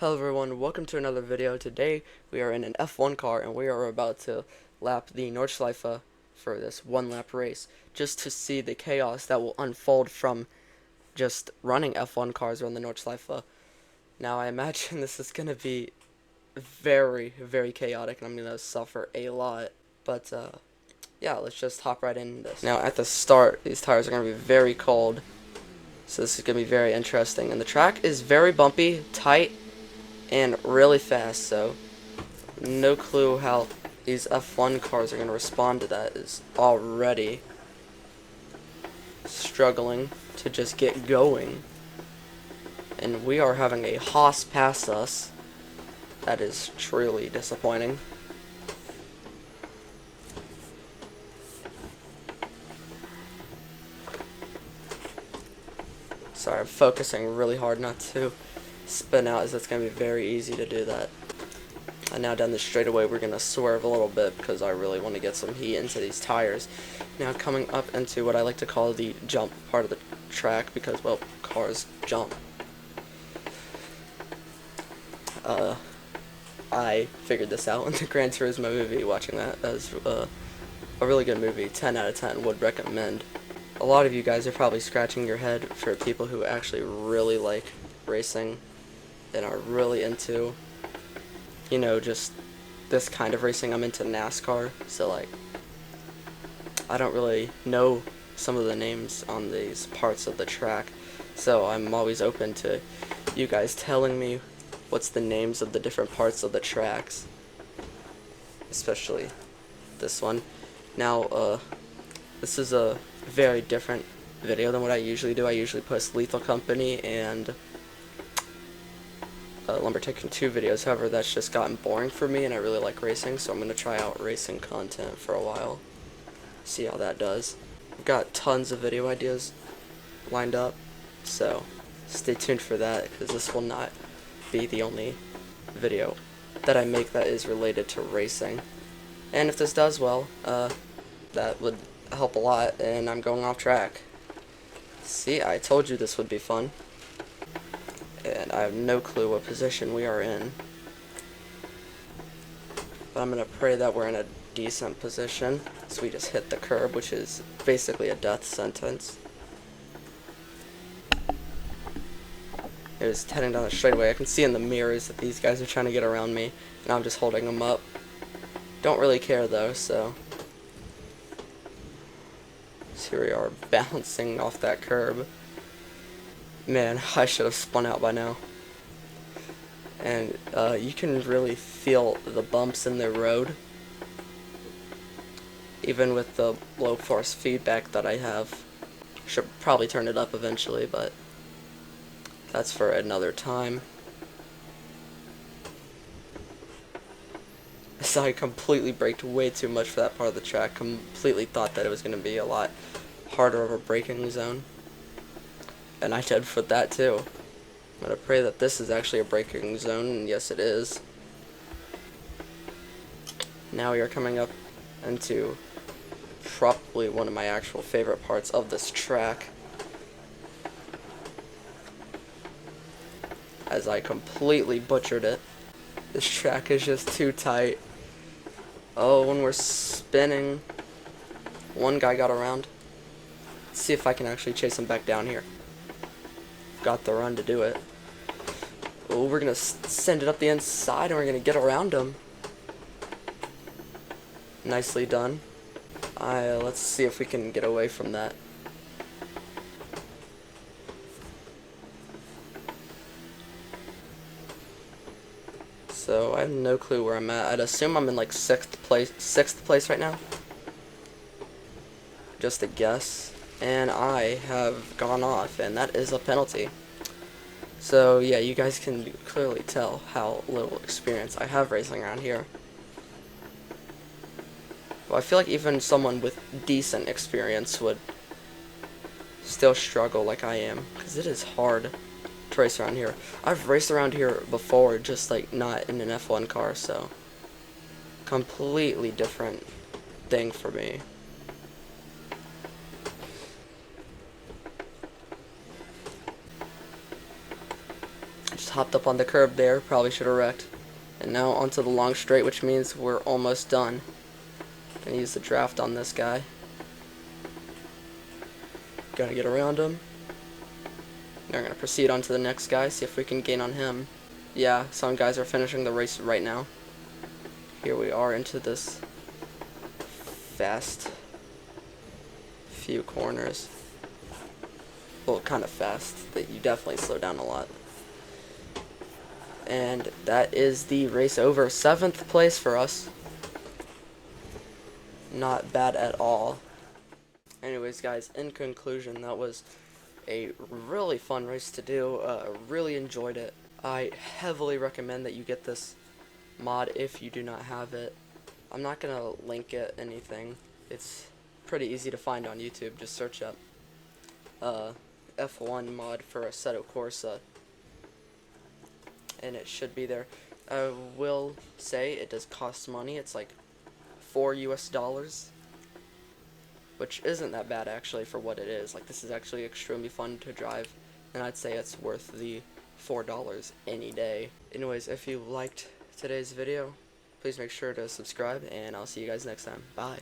Hello everyone, welcome to another video. Today we are in an F1 car and we are about to lap the Nordschleife for this one lap race, just to see the chaos that will unfold from just running F1 cars around the Nordschleife. Now I imagine this is going to be very, very chaotic and I'm going to suffer a lot, but yeah, let's just hop right into this. Now at the start, these tires are going to be very cold, so this is going to be very interesting, and the track is very bumpy, tight, and really fast, so no clue how these F1 cars are going to respond to that. Is already struggling to just get going, and we are having a Haas pass us. That is truly disappointing. Sorry, I'm focusing really hard not to spin out, as it's going to be very easy to do that. And now down the straightaway we're going to swerve a little bit because I really want to get some heat into these tires. Now coming up into what I like to call the jump part of the track, because, well, cars jump. I figured this out in the Gran Turismo movie, watching that. That was a really good movie, 10 out of 10, would recommend. A lot of you guys are probably scratching your head for people who actually really like racing and are really into, you know, just this kind of racing. I'm into NASCAR, so like I don't really know some of the names on these parts of the track, so I'm always open to you guys telling me what's the names of the different parts of the tracks, especially this one. Now this is a very different video than what I usually do. I usually post Lethal Company and Lumbertaking 2 videos. However, that's just gotten boring for me, and I really like racing, so I'm going to try out racing content for a while, see how that does. I've got tons of video ideas lined up, so stay tuned for that, because this will not be the only video that I make that is related to racing. And if this does well, that would help a lot, and I'm going off track. See, I told you this would be fun. And I have no clue what position we are in, but I'm going to pray that we're in a decent position. So we just hit the curb, which is basically a death sentence. It was heading down the straightaway. I can see in the mirrors that these guys are trying to get around me, and I'm just holding them up. Don't really care though, so here we are, bouncing off that curb. Man, I should have spun out by now. And you can really feel the bumps in the road, even with the low force feedback that I have. Should probably turn it up eventually, but that's for another time. So I completely braked way too much for that part of the track. Completely thought that it was going to be a lot harder of a braking zone, and I did for that too. I'm going to pray that this is actually a braking zone, and yes it is. Now we are coming up into probably one of my actual favorite parts of this track, as I completely butchered it. This track is just too tight. Oh, when we're spinning, one guy got around. Let's see if I can actually chase him back down here. Got the run to do it. Oh, we're going to send it up the inside, and we're going to get around him. Nicely done. Let's see if we can get away from that. So I have no clue where I'm at. I'd assume I'm in like sixth place right now. Just a guess. And I have gone off, and that is a penalty. So yeah, you guys can clearly tell how little experience I have racing around here. Well, I feel like even someone with decent experience would still struggle like I am, because it is hard to race around here. I've raced around here before, just like not in an F1 car, so completely different thing for me. Just Just hopped up on the curb there, probably should have wrecked. And now onto the long straight, which means we're almost done. Gonna use the draft on this guy. Gonna get around him. Now we're gonna proceed on to the next guy, see if we can gain on him. Yeah, some guys are finishing the race right now. Here we are into this fast few corners. Well, kind of fast, that you definitely slow down a lot. And that is the race over. 7th place for us. Not bad at all. Anyways, guys, in conclusion, that was a really fun race to do. Really enjoyed it. I heavily recommend that you get this mod if you do not have it. I'm not gonna link it anything. It's pretty easy to find on YouTube. Just search up F1 mod for Assetto Corsa, and it should be there. I will say it does cost money. It's like $4 US, which isn't that bad actually for what it is. Like, this is actually extremely fun to drive, and I'd say it's worth the $4 any day. Anyways, if you liked today's video, please make sure to subscribe, and I'll see you guys next time. Bye.